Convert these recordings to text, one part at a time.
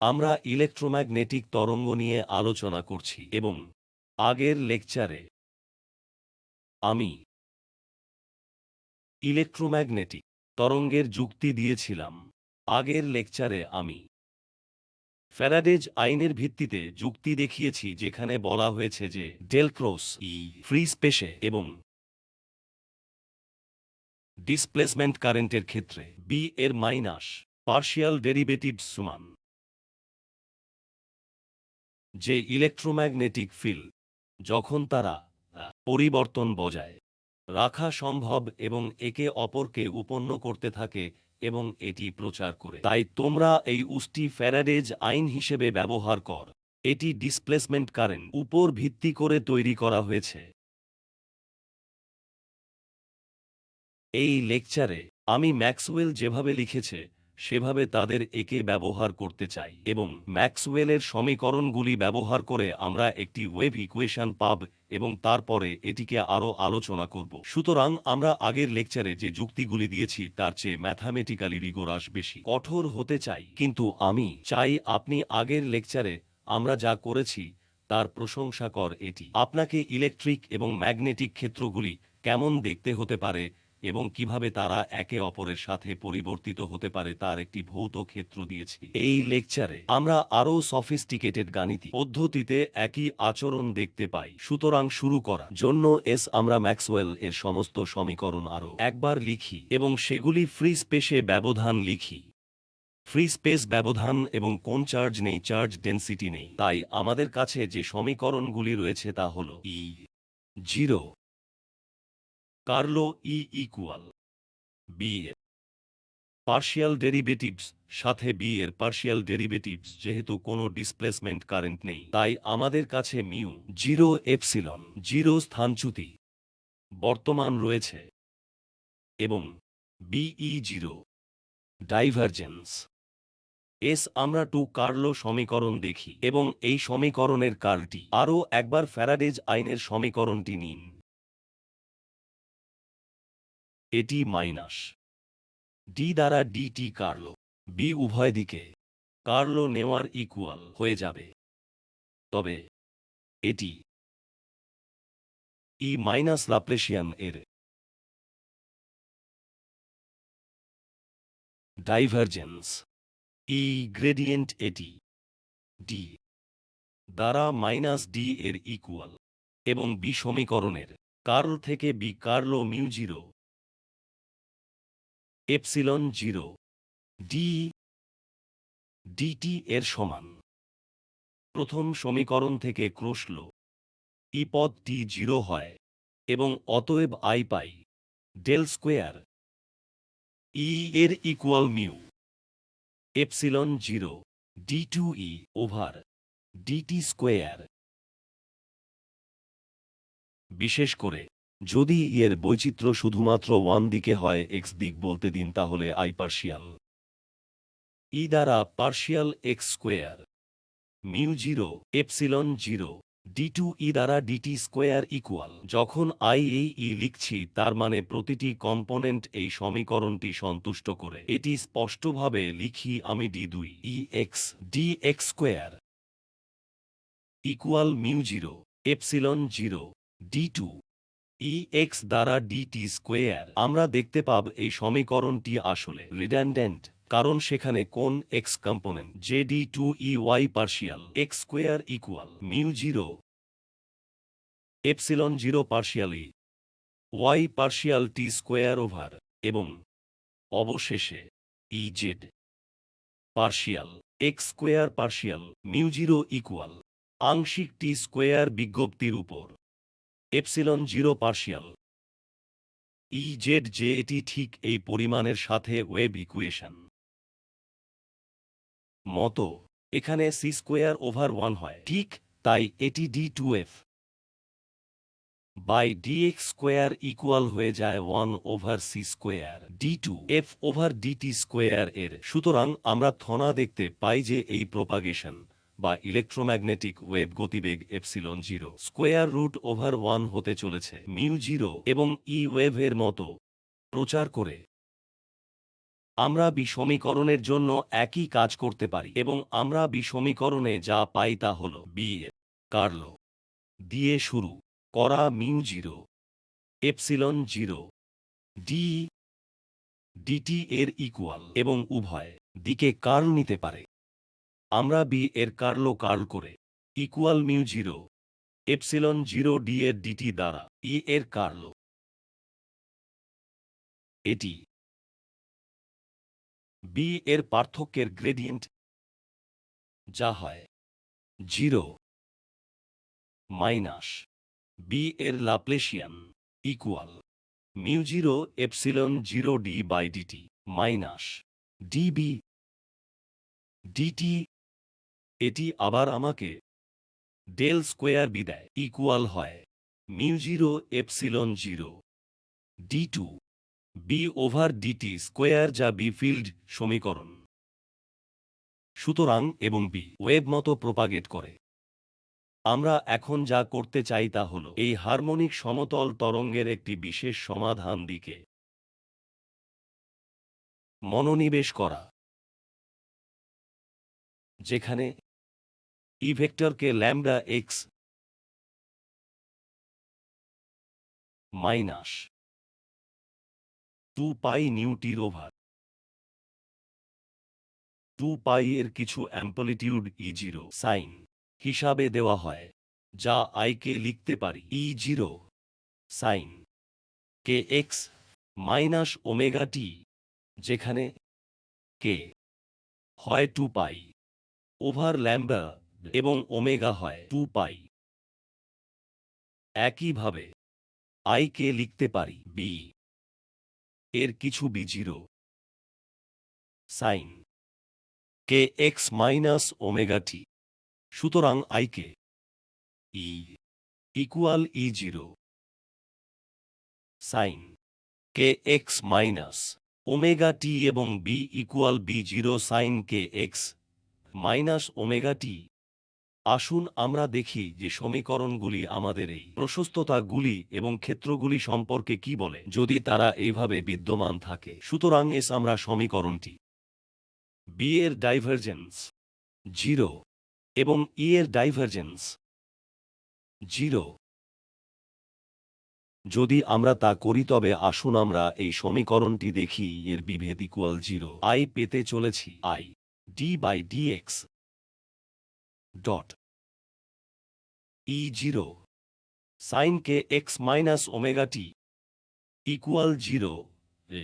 আমরা ইলেকট্রোম্যাগনেটিক তরঙ্গ নিয়ে আলোচনা করছি এবং আগের লেকচারে আমি ইলেকট্রোম্যাগনেটিক তরঙ্গের যুক্তি দিয়েছিলাম। আগের লেকচারে আমি ফ্যারাডেজ আইনের ভিত্তিতে যুক্তি দেখিয়েছি, যেখানে বলা হয়েছে যে ডেল ক্রস ই ফ্রি স্পেসে এবং ডিসপ্লেসমেন্ট কারেন্টের ক্ষেত্রে বি এর মাইনাস পার্শিয়াল ডেরিভেটিভস সমান যে ইলেকট্রোম্যাগনেটিক ফিল্ড যখন তারা পরিবর্তন বজায় রাখা সম্ভব এবং একে অপরকে উপন্ন করতে থাকে এবং এটি প্রচার করে। তাই তোমরা এই উষ্টি ফ্যারাডেজ আইন হিসেবে ব্যবহার কর। এটি ডিসপ্লেসমেন্ট কারেন্ট উপর ভিত্তি করে তৈরি করা হয়েছে। এই লেকচারে আমি ম্যাক্সওয়েল যেভাবে লিখেছে সেভাবে তাদের একে ব্যবহার করতে চাই এবং ম্যাক্সওয়েলের সমীকরণগুলি ব্যবহার করে আমরা একটি ওয়েভ ইকুয়েশন পাব এবং তারপরে এটিকে আরও আলোচনা করব। সুতরাং আমরা আগের লেকচারে যে যুক্তিগুলি দিয়েছি তার চেয়ে ম্যাথামেটিক্যালি রিগোরাস বেশি কঠোর হতে চাই, কিন্তু আমি চাই আপনি আগের লেকচারে আমরা যা করেছি তার প্রশংসা কর। এটি আপনাকে ইলেকট্রিক এবং ম্যাগনেটিক ক্ষেত্রগুলি কেমন দেখতে হতে পারে এবং কিভাবে তারা একে অপরের সাথে পরিবর্তিত হতে পারে তার একটি ভৌত ক্ষেত্র দিয়েছি। এই লেকচারে আমরা আরও সফিস্টিকেটেড গাণিতিক পদ্ধতিতে একই আচরণ দেখতে পাই। সুতরাং শুরু করার জন্য আমরা ম্যাক্সওয়েল এর সমস্ত সমীকরণ আরও একবার লিখি এবং সেগুলি ফ্রি স্পেসে ব্যবধান লিখি। ফ্রি স্পেস ব্যবধান এবং কোন চার্জ নেই, চার্জ ডেন্সিটি নেই। তাই আমাদের কাছে যে সমীকরণগুলি রয়েছে তা হল E0 কার্লো ই ইকুয়াল বি এর পার্শিয়াল ডেরিভেটিভস সাথে বি এর পার্শিয়াল ডেরিভেটিভস। যেহেতু কোনো ডিসপ্লেসমেন্ট কারেন্ট নেই তাই আমাদের কাছে মিউ 0 এপসিলন 0 স্থানচ্যুতি বর্তমান রয়েছে এবং BE0 ডাইভারজেন্স আমরা 2 কার্লো সমীকরণ দেখি এবং এই সমীকরণের কার্লটি আরও একবার ফ্যারাডেজ আইনের সমীকরণটি নিন। এটি মাইনাস ডি দ্বারা ডিটি কার্লো বি উভয় দিকে কার্লো নেওয়ার ইকুয়াল হয়ে যাবে, তবে এটি ই মাইনাস ল্যাপ্লেসিয়ান এর ডাইভারজেন্স ই গ্রেডিয়েন্ট এটি ডি দ্বারা মাইনাস ডি এর ইকুয়াল এবং বি সমীকরণের কার্ল থেকে বি কার্লো মিউ 0 এপসিলন 0 ডি ডিটি এর সমান। প্রথম সমীকরণ থেকে ক্রোশল ই পদটি 0 হয় এবং অতএব i pi del square E এর equal mu epsilon 0 d2e over DT square. বিশেষ করে যদি এর বৈচিত্র্য শুধুমাত্র 1 দিকে হয়, x দিক বলতে দিন, তাহলে আই পার্শিয়াল ই দ্বারা partial X square mu 0 epsilon 0 d2e দ্বারা ডিটি স্কোয়ার ইকুয়াল। যখন আই এই ই লিখছি তার মানে প্রতিটি কম্পোনেন্ট এই সমীকরণটি সন্তুষ্ট করে। এটি স্পষ্টভাবে লিখি আমি d2 E X D X square equal mu 0 epsilon 0 d2 E X দ্বারা ডিটি স্কোয়ার। আমরা দেখতে পাব এই সমীকরণটি আসলে রিডান্ডেন্ট, কারণ সেখানে কোন এক্স কম্পোনেন্ট যে d2 E Y partial X square equal mu 0 epsilon 0 partially Y partial T square over এবং অবশেষে E Z partial X square partial mu 0 equal আংশিক টি স্কোয়ার বিজ্ঞপ্তির উপর এপসিলন 0 পার্শিয়াল ই জেড, যে এটি ঠিক এই পরিমাণের সাথে ওয়েভ ইকুয়েশন মতো এখানে সি স্কোয়ার ওভার 1 হয়। ঠিক তাই এটি d2f by dx square equal হয়ে যায় 1 over c square d2f over DT square এর। সুতরাং আমরা থনা দেখতে পাই যে এই প্রোপাগেশন বা ইলেকট্রোম্যাগনেটিক ওয়েভ গতিবেগ এপসিলন 0 স্কোয়ার রুট ওভার 1 হতে চলেছে মিউ 0 এবং ই ওয়েভের মতো প্রচার করে। আমরা বি সমীকরণের জন্য একই কাজ করতে পারি এবং আমরা বি সমীকরণে যা পাই তা হল বি এর কার্ল দিয়ে শুরু করা মিউ 0 এপসিলন 0 ডি ডিটি এর ইকুয়াল এবং উভয় দিকে কার্ল নিতে পারে। আমরা বি এর কার্ল করে ইকুয়াল মিউ 0 এপসিলন 0 ডি এর ডিটি দ্বারা ই এর কার্ল। এটি বি এর পার্থক্যের গ্রেডিয়েন্ট, যা হয় 0 মাইনাস বি এর Laplacian equal mu 0 epsilon 0 D by dt minus DB dt. এটি আবার আমাকে ডেল স্কোয়ার বি দেয় ইকুয়াল হয় mu 0 epsilon 0 D two B over DT square, যা বি ফিল্ড সমীকরণ। সুতরাং এবং বি ওয়েভ মতো প্রপাগেট করে। আমরা এখন যা করতে চাই তা হল এই হারমোনিক সমতল তরঙ্গের একটি বিশেষ সমাধান দিকে মনোনিবেশ করা, যেখানে ই ভেক্টরকে ল্যামডা এক্স মাইনাস 2 পাই নিউটির ওভার 2 পাই এর কিছু অ্যাম্পলিটিউড E0 সাইন হিসাবে দেওয়া হয়, যা আইকে লিখতে পারি E0 সাইন কে এক্স মাইনাস ওমেগা টি, যেখানে কে হয় 2 পাই ওভার ল্যামডা এবং ওমেগা হয় 2 পাই। একইভাবে আইকে লিখতে পারি বি এর কিছু B0 সাইন কে এক্স মাইনাস ওমেগা টি। সুতরাং আইকে ই ইকুয়াল E0 সাইন কে এক্স মাইনাস ওমেগা টি এবং বি ইকুয়াল B0 সাইন কে এক্স মাইনাস ওমেগা টি। আসুন আমরা দেখি যে সমীকরণগুলি আমাদের এই প্রশস্ততাগুলি এবং ক্ষেত্রগুলি সম্পর্কে কি বলে যদি তারা এইভাবে বিদ্যমান থাকে। সুতরাং আমরা সমীকরণটি বি এর ডাইভারজেন্স 0 এবং ই এর ডাইভারজেন্স 0 যদি আমরা তা করি, তবে আসুন আমরা এই সমীকরণটি দেখি। এর বিভেদ ইকুয়াল 0 আই পেতে চলেছি i d by d x dot E0 sine K x minus omega t equal 0 এ।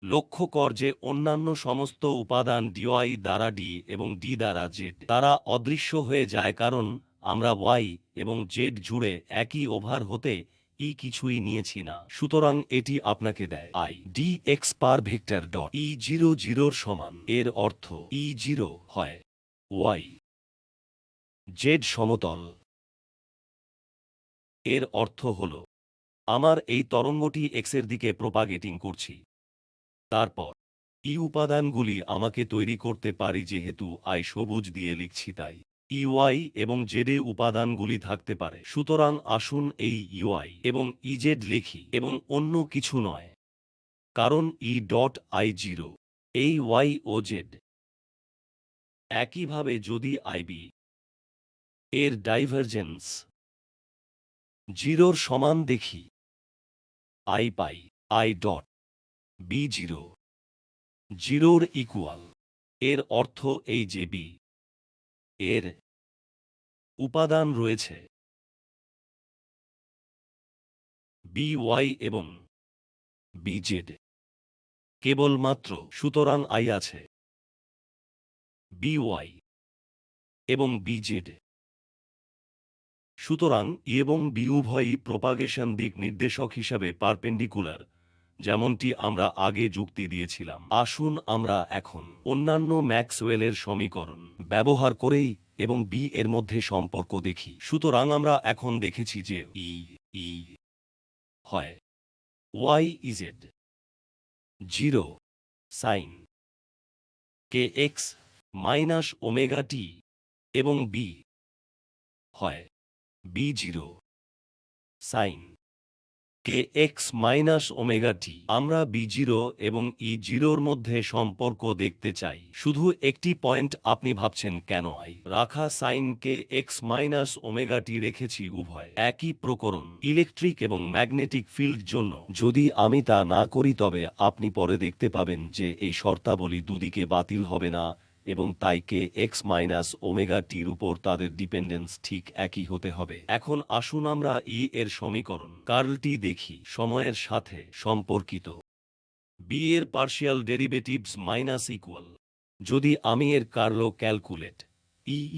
লক্ষ্য কর যে অন্যান্য সমস্ত উপাদান ডিওয়াই দ্বারা ডি এবং ডি দ্বারা জেড তারা অদৃশ্য হয়ে যায়, কারণ আমরা ওয়াই এবং জেড জুড়ে একই ওভার হতে ই কিছুই নিয়েছি না। সুতরাং এটি আপনাকে দেয় I D x per vector dot E0 0 সমান। এর অর্থ E0 হয় ওয়াই জেড সমতল। এর অর্থ হল আমার এই তরঙ্গটি এক্সের দিকে প্রপাগেটিং করছি। তারপর ই উপাদানগুলি আমাকে তৈরি করতে পারি, যেহেতু আই সবুজ দিয়ে লিখছি তাই ইউআই এবং জেডে উপাদানগুলি থাকতে পারে। সুতরাং আসুন এই ইউআই এবং ইজেড লিখি এবং অন্য কিছু নয়, কারণ ই ডট আই 0 এই ওয়াই ও জেড। একইভাবে যদি আইবি এর ডাইভারজেন্স 0 সমান দেখি, I pi I dot B0 0 equal. এর অর্থ এই যে বি এর উপাদান রয়েছে BY এবং BZ কেবলমাত্র। সুতরাং আই আছে BY এবং BZ। সুতরাং এবং বি উভয়ই প্রপাগেশন দিক নির্দেশক হিসাবে পারপেন্ডিকুলার, যেমনটি আমরা আগে যুক্তি দিয়েছিলাম। আসুন আমরা এখন অন্যান্য ম্যাক্সওয়েলের সমীকরণ ব্যবহার করেই এবং বি এর মধ্যে সম্পর্ক দেখি। সুতরাং আমরা এখন দেখেছি যে ই হয় ওয়াই ইজেড 0 সাইন কে এক্স মাইনাস ওমেগা টি এবং বি হয় B0 সাইন কে এক্স মাইনাস ওমেগা টি। আমরা B0 এবং E0 মধ্যে সম্পর্ক দেখতে চাই। শুধু একটি পয়েন্ট, আপনি ভাবছেন কেন রাখা সাইন কে এক্স মাইনাস ওমেগা টি রেখেছি? উভয় একই প্রকরণ, ইলেকট্রিক এবং ম্যাগনেটিক ফিল্ড জন্য। যদি আমি তা না করি তবে আপনি পরে দেখতে পাবেন যে এই শর্তাবলী দুদিকে বাতিল হবে না এবং তাই কে এক্স মাইনাস ওমেগা টির উপর তাদের ডিপেন্ডেন্স ঠিক একই হতে হবে। এখন আসুন আমরা এর সমীকরণ কার্লটি দেখি, সময়ের সাথে সম্পর্কিত। বি এর পার্শিয়াল ডেরিভেটিভস মাইনাস ইকুয়াল। যদি আমি এর curl calculate,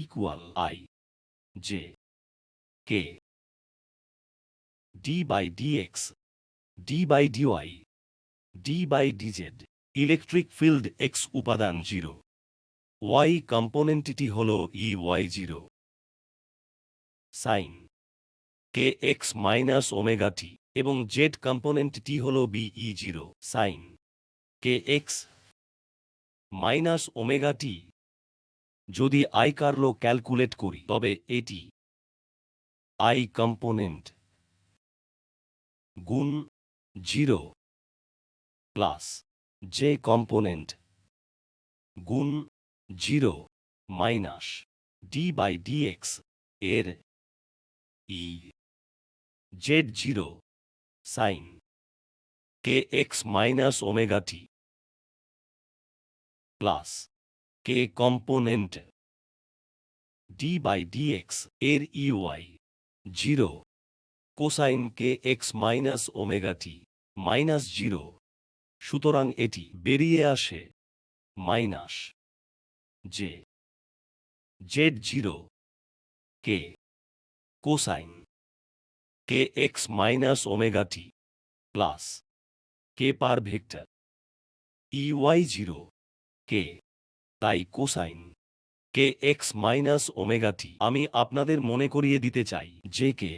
equal i j k d by d x d by d y d by d z. Electric field x উপাদান 0, ওয়াই কম্পোনেন্টটি হল ওয়াই0, সাইন কে এক্স মাইনাস ওমেগা টি এবং জেড কম্পোনেন্টটি হল BE0, সাইন কে এক্স মাইনাস ওমেগা টি। যদি i curl calculate করি তবে এটি আই কম্পোনেন্ট গুণ 0 প্লাস জে কম্পোনেন্ট গুণ 0 মাইনাস ডি বাই ডিএক্স এর Z0 sine K x minus omega t plus k component d by d x এর EY0 cosine কে x minus omega টি minus 0। সুতরাং এটি বেরিয়ে আসে minus j Z0 k cosine কে x minus omega t plus কে per vector EY0 k, তাই cosine কে x minus omega t. আমি আপনাদের মনে করিয়ে দিতে চাই যে কে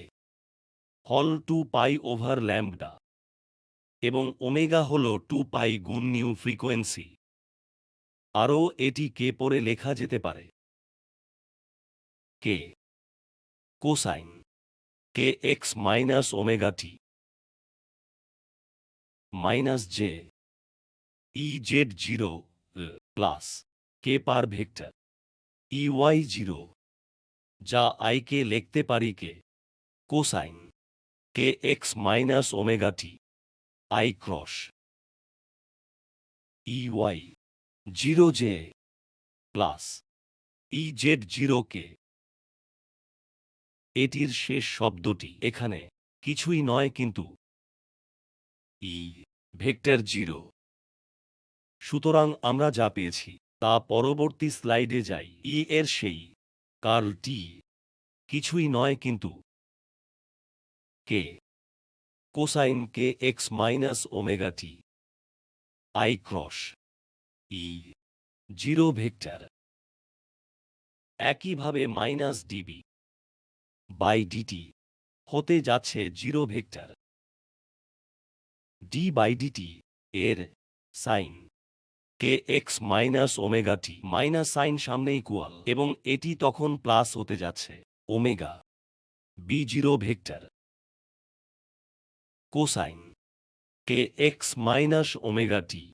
হল 2 পাই ওভার ল্যাম্বডা এবং ওমেগা হল 2 পাই গুণ নিউ ফ্রিকোয়েন্সি। আরও এটি কে পরে লেখা যেতে পারে কে কোসাইন কে এক্স মাইনাস ওমেগা টি মাইনাস জে EZ0 প্লাস কে পার ভেক্টর EY0, যা আইকে লিখতে পারি K cosine K x minus omega T I cross EY0 J plus EZ0 K. এটির শেষ শব্দটি এখানে কিছুই নয় কিন্তু ভেক্টর 0। সুতরাং আমরা যা পেয়েছি তা পরবর্তী স্লাইডে যাই। এর সেই কার্ল টি কিছুই নয় কিন্তু K cosine K x minus omega T I cross E0 vector. একইভাবে মাইনাস ডিবি বাই ডিটি হতে যাচ্ছে 0 ভেক্টর ডি বাই ডিটি এর সাইন কে এক্স মাইনাস ওমেগা টি মাইনাস সাইন সামনে ইকুয়াল এবং এটি তখন প্লাস হতে যাচ্ছে ওমেগা B0 ভেক্টর কোসাইন কে এক্স মাইনাস ওমেগা টি।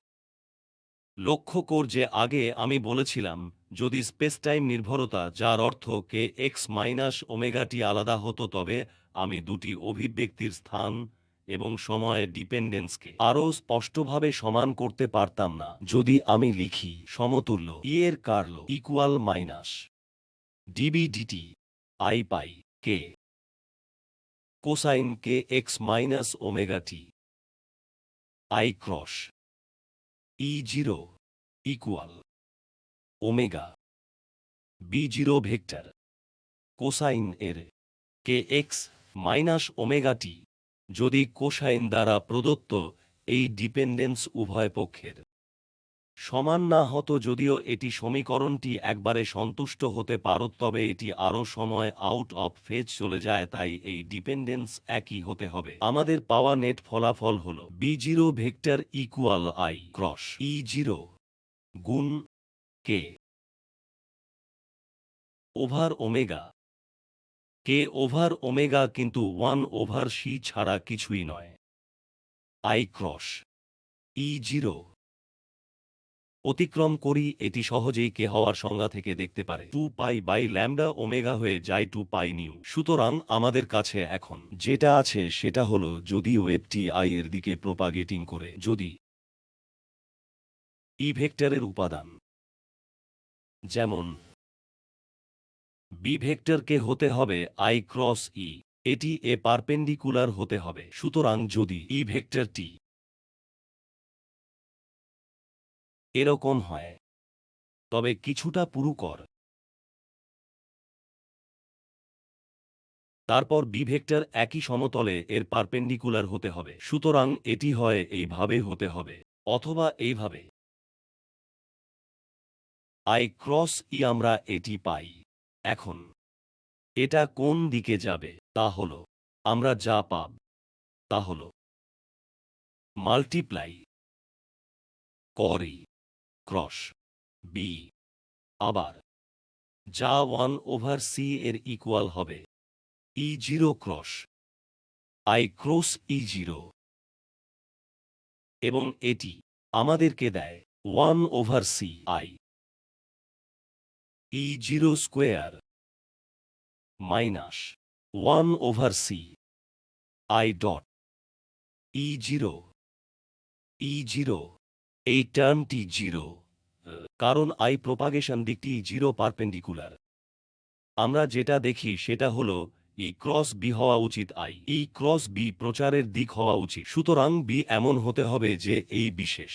লক্ষ্য কর যে আগে আমি বলেছিলাম যদি স্পেসটাইম নির্ভরতা, যার অর্থ কে এক্স মাইনাস ওমেগা টি আলাদা হতো তবে আমি দুটি অভিব্যক্তির স্থান এবং সময়ের ডিপেন্ডেন্সকে আরও স্পষ্টভাবে সমান করতে পারতাম না। যদি আমি লিখি সমতুল্য এর curl equal minus DB d t i pi k cosine K x minus omega T I cross E0 equal omega B0 vector cosine এর k x minus omega t. যদি কোসাইন দ্বারা প্রদত্ত এই ডিপেন্ডেন্স উভয় পক্ষের সমান না হতো, যদিও এটি সমীকরণটি একবারে সন্তুষ্ট হতে পারত, তবে এটি আরও সময় আউট অফ ফেজ চলে যায়, তাই এই ডিপেন্ডেন্স একই হতে হবে। আমাদের পাওয়া নেট ফলাফল হল B0 vector equal I cross E0 গুণ কে ওভার ওমেগা, কে ওভার ওমেগা কিন্তু 1 ওভার সি ছাড়া কিছুই নয়। আই ক্রস E0 অতিক্রম করি, এটি সহজেই কে হওয়ার সংজ্ঞা থেকে দেখতে পারে 2π/λ ওমেগা হয়ে যায় 2π নিউ। সুতরাং আমাদের কাছে এখন যেটা আছে সেটা হলো, যদি ওয়েভটি আই এর দিকে প্রোপাগেটিং করে, যদি ই ভেক্টরের উপাদান যেমন বি ভেক্টরকে হতে হবে আই ক্রস ই, এটি এ পারপেন্ডিকুলার হতে হবে। সুতরাং যদি ই ভেক্টরটি এরকম হয় তবে কিছুটা পুরুকর, তারপর বি ভেক্টর একই সমতলে এর পারপেন্ডিকুলার হতে হবে। সুতরাং এটি হয় এইভাবে হতে হবে, অথবা এইভাবে আই ক্রস ই, আমরা এটি পাই। এখন এটা কোন দিকে যাবে তা হল, আমরা যা পাব তা হল মাল্টিপ্লাই করি ক্রস বি, আবার যা 1/c এর ইকুয়াল হবে E0 cross I cross E0, এবং এটি আমাদেরকে দেয় 1/c I E0 square minus 1/c I dot E0 E0। এই টার্মটি 0, কারণ আই প্রোপাগেশন দিকটি 0 পারপেন্ডিকুলার। আমরা যেটা দেখি সেটা হলো ই ক্রস বি হওয়া উচিত আই ই ক্রস বি প্রচারের দিক হওয়া উচিত। সুতরাং বি এমন হতে হবে যে এই বিশেষ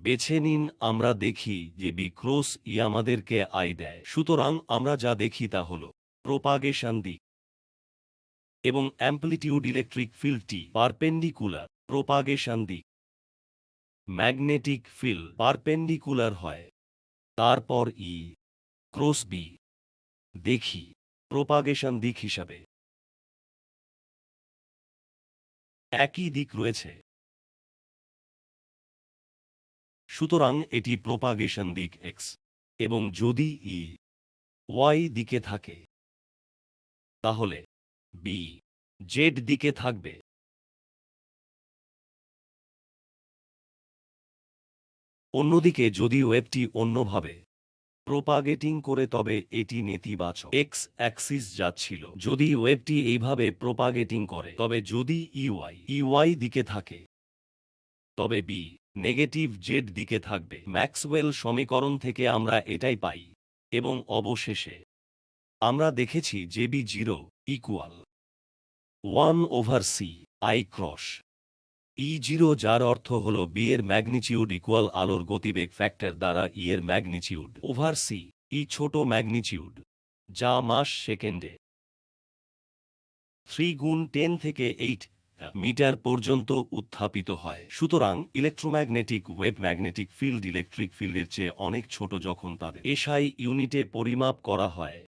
বেছে নিন, আমরা দেখি যে বি ক্রস ই আমাদেরকে আই দেয়। সুতরাং আমরা যা দেখি তা হল প্রোপাগেশন দিক এবং অ্যাম্পলিটিউড ইলেকট্রিক ফিল্ডটি পারপেন্ডিকুলার প্রোপাগেশন দিক। ম্যাগনেটিক ফিল্ড পারপেন্ডিকুলার হয়, তারপর ই ক্রস বি দেখি প্রোপাগেশন দিক হিসাবে একই দিক রয়েছে। সুতরাং এটি প্রোপাগেশন দিক x, এবং যদি ই ওয়াই দিকে থাকে তাহলে বি জেড দিকে থাকবে। অন্যদিকে যদি ওয়েভটি অন্যভাবে প্রোপাগেটিং করে তবে এটি নেতিবাচক এক্স অ্যাক্সিস যাচ্ছিল। যদি ওয়েভটি এইভাবে প্রোপাগেটিং করে তবে যদি ইওয়াই দিকে থাকে তবে বি নেগেটিভ জেড দিকে থাকবে। ম্যাক্সওয়েল সমীকরণ থেকে আমরা এটাই পাই, এবং অবশেষে আমরা দেখেছি যে B0 equal 1/c I cross E0, যার অর্থ হল বি এর ম্যাগনিচিউড ইকুয়াল আলোর গতিবেগ ফ্যাক্টর দ্বারা ই এর ম্যাগনিচিউড ওভার সি। ই ছোট ম্যাগনিচিউড যা মাস সেকেন্ডে 3 × 10 থেকে 8 মিটার পর্যন্ত উত্থাপিত হয়। সুতরাং electromagnetic wave magnetic field electric ফিল্ডের চেয়ে অনেক ছোট যখন তাদের এসআই ইউনিটে পরিমাপ করা হয়।